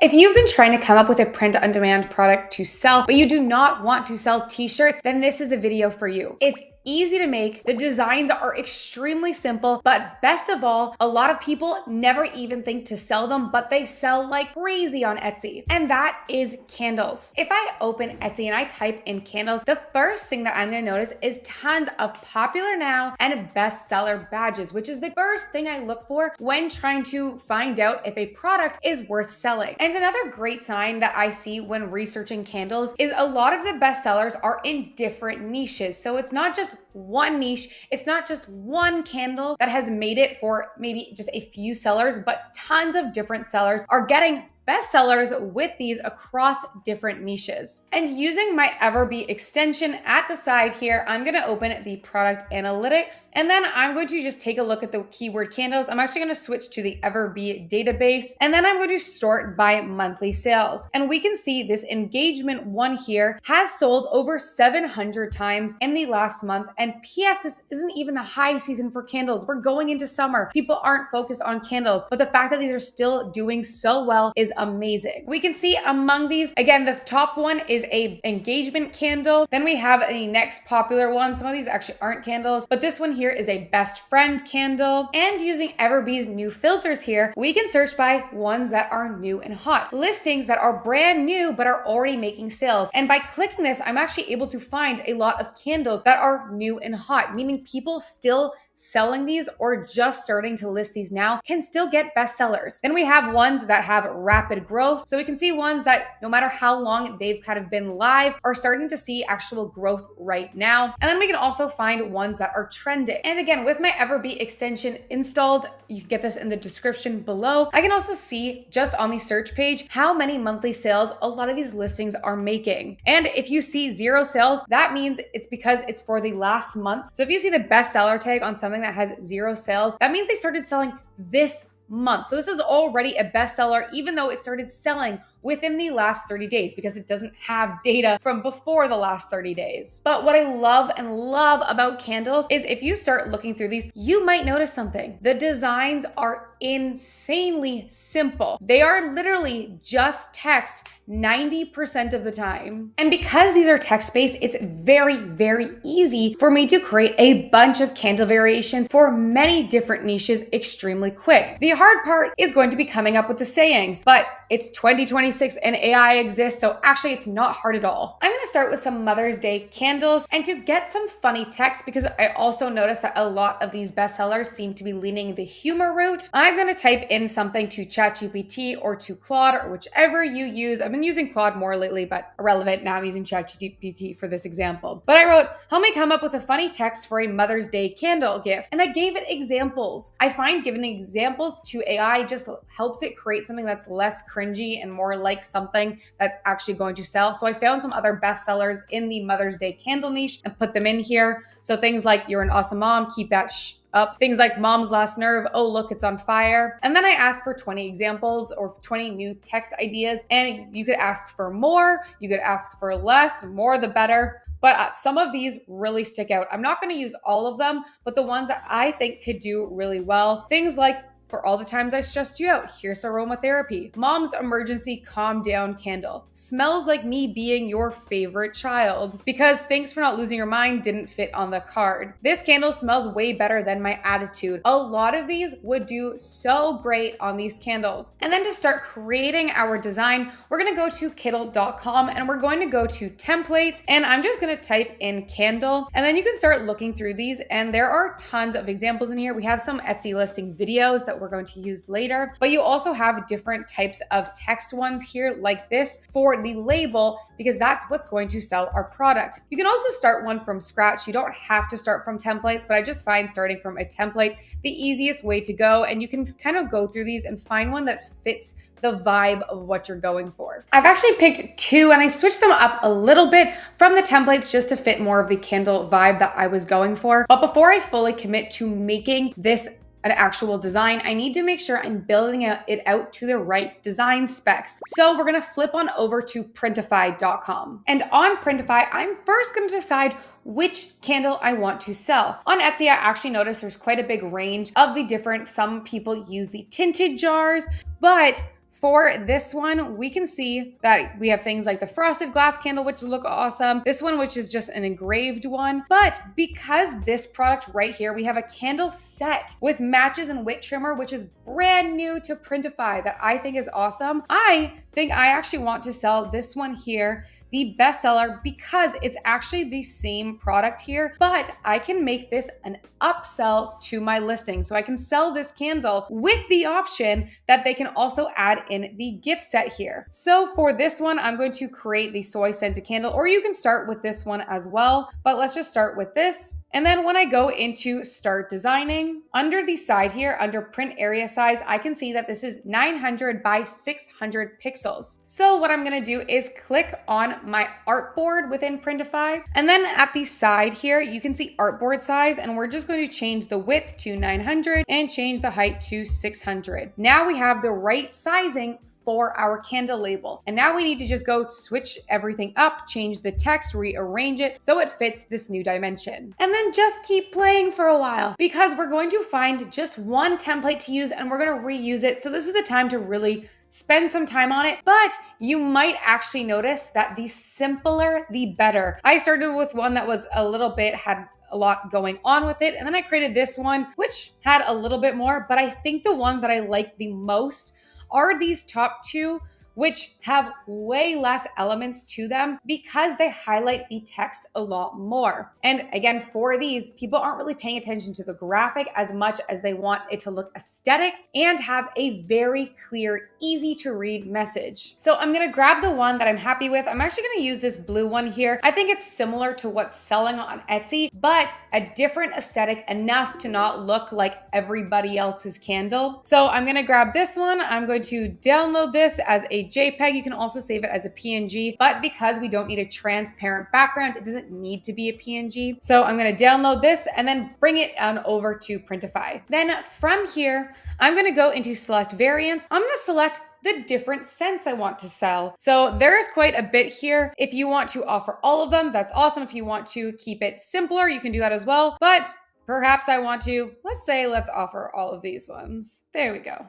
If you've been trying to come up with a print-on-demand product to sell, but you do not want to sell t-shirts, then this is the video for you. It's easy to make, the designs are extremely simple, but best of all, a lot of people never even think to sell them, but they sell like crazy on Etsy. And that is candles. If I open Etsy and I type in candles, the first thing that I'm gonna notice is tons of popular now and bestseller badges, which is the first thing I look for when trying to find out if a product is worth selling. And another great sign that I see when researching candles is a lot of the bestsellers are in different niches. So it's not just one niche, it's not just one candle that has made it for maybe just a few sellers, but tons of different sellers are getting bestsellers with these across different niches. And using my Everbee extension at the side here, I'm gonna open the product analytics, and then I'm going to just take a look at the keyword candles. I'm actually gonna switch to the Everbee database, and then I'm going to sort by monthly sales. And we can see this engagement one here has sold over 700 times in the last month. And PS, this isn't even the high season for candles. We're going into summer. People aren't focused on candles, but the fact that these are still doing so well is amazing. We can see among these, again, the top one is a engagement candle. Then we have a next popular one. Some of these actually aren't candles, but this one here is a best friend candle. And using Everbee's new filters here, we can search by ones that are new and hot, listings that are brand new but are already making sales. And by clicking this, I'm actually able to find a lot of candles that are new and hot, meaning people still selling these or just starting to list these now can still get bestsellers. Then we have ones that have rapid growth. So we can see ones that no matter how long they've kind of been live are starting to see actual growth right now. And then we can also find ones that are trending. And again, with my Everbee extension installed, you can get this in the description below. I can also see just on the search page how many monthly sales a lot of these listings are making. And if you see 0 sales, that means it's because it's for the last month. So if you see the bestseller tag on something that has 0 sales, that means they started selling this month. So this is already a bestseller, even though it started selling within the last 30 days because it doesn't have data from before the last 30 days. But what I love and love about candles is if you start looking through these, you might notice something. The designs are insanely simple. They are literally just text 90% of the time. And because these are text-based, it's very, very easy for me to create a bunch of candle variations for many different niches extremely quick. The hard part is going to be coming up with the sayings, but it's 2026 and AI exists, so actually it's not hard at all. I'm gonna start with some Mother's Day candles and to get some funny text because I also noticed that a lot of these bestsellers seem to be leaning the humor route. I'm gonna type in something to ChatGPT or to Claude or whichever you use. I've been using Claude more lately, but irrelevant. Now I'm using ChatGPT for this example. But I wrote, help me come up with a funny text for a Mother's Day candle gift. And I gave it examples. I find giving examples to AI just helps it create something that's less cringy and more like something that's actually going to sell. So I found some other bestsellers in the Mother's Day candle niche and put them in here. So things like you're an awesome mom, keep that up. Things like mom's last nerve, oh look, it's on fire. And then I asked for 20 examples or 20 new text ideas. And you could ask for more, you could ask for less, more the better. But some of these really stick out. I'm not gonna use all of them, but the ones that I think could do really well, things like for all the times I stressed you out, here's aromatherapy. Mom's emergency calm down candle. Smells like me being your favorite child. Because thanks for not losing your mind didn't fit on the card. This candle smells way better than my attitude. A lot of these would do so great on these candles. And then to start creating our design, we're gonna go to Kittl.com and we're going to go to templates and I'm just gonna type in candle and then you can start looking through these and there are tons of examples in here. We have some Etsy listing videos that we're going to use later, but you also have different types of text ones here like this for the label because that's what's going to sell our product. You can also start one from scratch. You don't have to start from templates, but I just find starting from a template the easiest way to go and you can kind of go through these and find one that fits the vibe of what you're going for. I've actually picked 2 and I switched them up a little bit from the templates just to fit more of the candle vibe that I was going for. But before I fully commit to making this an actual design, I need to make sure I'm building it out to the right design specs. So we're gonna flip on over to Printify.com. And on Printify, I'm first gonna decide which candle I want to sell. On Etsy, I actually noticed there's quite a big range of the different, some people use the tinted jars, but for this one, we can see that we have things like the frosted glass candle, which look awesome. This one, which is just an engraved one. But because this product right here, we have a candle set with matches and wick trimmer, which is brand new to Printify that I think is awesome. I think I actually want to sell this one here, the bestseller, because it's actually the same product here, but I can make this an upsell to my listing. So I can sell this candle with the option that they can also add in the gift set here. So for this one, I'm going to create the soy scented candle, or you can start with this one as well, but let's just start with this. And then when I go into start designing, under the side here, under print area size, I can see that this is 900 by 600 pixels. So what I'm gonna do is click on my artboard within Printify. And then at the side here, you can see artboard size, and we're just going to change the width to 900 and change the height to 600. Now we have the right sizing for our candle label. And now we need to just go switch everything up, change the text, rearrange it so it fits this new dimension. And then just keep playing for a while, because we're going to find just one template to use and we're going to reuse it. So this is the time to really spend some time on it, but you might actually notice that the simpler, the better. I started with one that was a little bit, had a lot going on with it. And then I created this one, which had a little bit more, but I think the ones that I like the most are these top two, which have way less elements to them because they highlight the text a lot more. And again, for these, people aren't really paying attention to the graphic as much as they want it to look aesthetic and have a very clear, easy to read message. So I'm gonna grab the one that I'm happy with. I'm actually gonna use this blue one here. I think it's similar to what's selling on Etsy, but a different aesthetic enough to not look like everybody else's candle. So I'm gonna grab this one. I'm going to download this as a JPEG. You can also save it as a PNG, but because we don't need a transparent background, it doesn't need to be a PNG. So I'm gonna download this and then bring it on over to Printify. Then from here, I'm gonna go into select variants. I'm gonna select the different scents I want to sell. So there's quite a bit here. If you want to offer all of them, that's awesome. If you want to keep it simpler, you can do that as well. But perhaps I want to, let's offer all of these ones. There we go.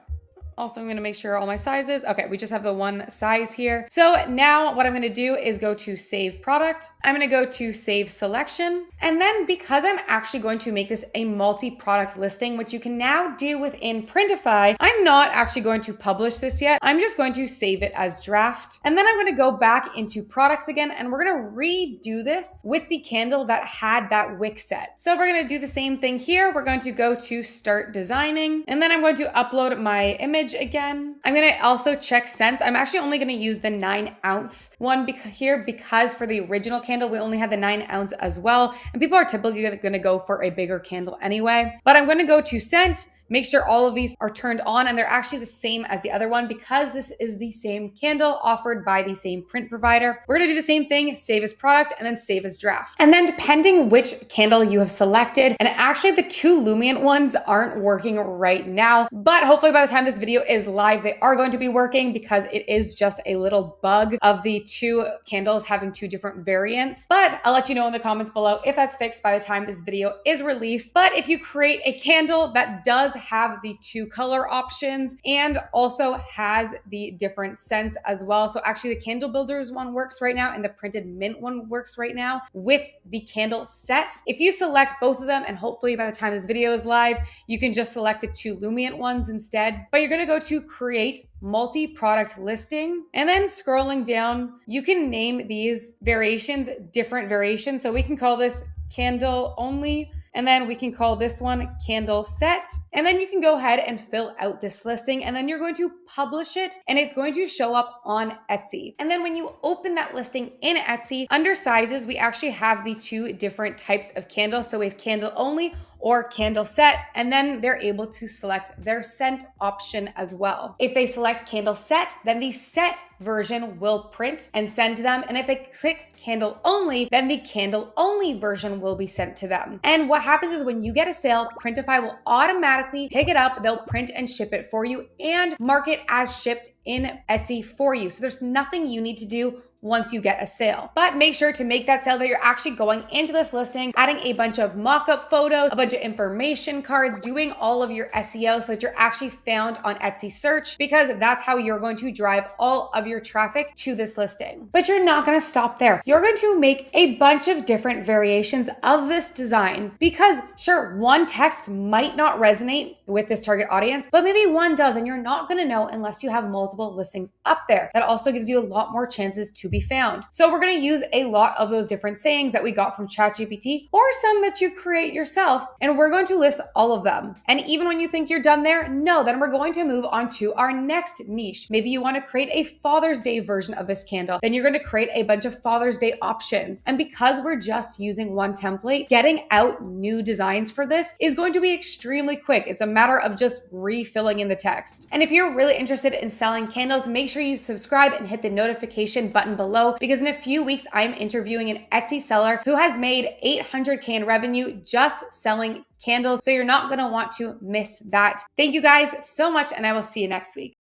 Also, I'm gonna make sure all my sizes. Okay, we just have the one size here. So now what I'm gonna do is go to save product. I'm gonna go to save selection. And then because I'm actually going to make this a multi-product listing, which you can now do within Printify, I'm not actually going to publish this yet. I'm just going to save it as draft. And then I'm gonna go back into products again, and we're gonna redo this with the candle that had that wick set. So we're gonna do the same thing here. We're going to go to start designing, and then I'm going to upload my image again. I'm gonna also check scents. I'm actually only gonna use the 9-ounce one because for the original candle, we only had the 9 ounce as well. And people are typically gonna go for a bigger candle anyway. But I'm gonna go to scent, make sure all of these are turned on and they're actually the same as the other one because this is the same candle offered by the same print provider. We're gonna do the same thing, save as product and then save as draft. And then depending which candle you have selected, and actually the 2 Lumiant ones aren't working right now, but hopefully by the time this video is live, they are going to be working because it is just a little bug of the 2 candles having 2 different variants. But I'll let you know in the comments below if that's fixed by the time this video is released. But if you create a candle that does have the 2 color options and also has the different scents as well. So actually the Candle Builders one works right now and the Printed Mint one works right now with the candle set. If you select both of them, and hopefully by the time this video is live, you can just select the 2 Lumiant ones instead. But you're gonna go to create multi-product listing, and then scrolling down, you can name these variations different variations. So we can call this candle only, and then we can call this one candle set. And then you can go ahead and fill out this listing, and then you're going to publish it and it's going to show up on Etsy. And then when you open that listing in Etsy, under sizes, we actually have the 2 different types of candles. So we have candle only or candle set, and then they're able to select their scent option as well. If they select candle set, then the set version will print and send to them. And if they click candle only, then the candle only version will be sent to them. And what happens is when you get a sale, Printify will automatically pick it up, they'll print and ship it for you and mark it as shipped in Etsy for you. So there's nothing you need to do once you get a sale. But make sure to make that sale that you're actually going into this listing, adding a bunch of mock-up photos, a bunch of information cards, doing all of your SEO so that you're actually found on Etsy search, because that's how you're going to drive all of your traffic to this listing. But you're not going to stop there. You're going to make a bunch of different variations of this design, because sure, one text might not resonate with this target audience, but maybe one does, and you're not going to know unless you have multiple listings up there. That also gives you a lot more chances to be found. So we're going to use a lot of those different sayings that we got from ChatGPT, or some that you create yourself, and we're going to list all of them. And even when you think you're done there, no, then we're going to move on to our next niche. Maybe you want to create a Father's Day version of this candle. Then you're going to create a bunch of Father's Day options. And because we're just using one template, getting out new designs for this is going to be extremely quick. It's a matter of just refilling in the text. And if you're really interested in selling candles, make sure you subscribe and hit the notification button below, because in a few weeks, I'm interviewing an Etsy seller who has made $800K in revenue just selling candles. So you're not going to want to miss that. Thank you guys so much, and I will see you next week.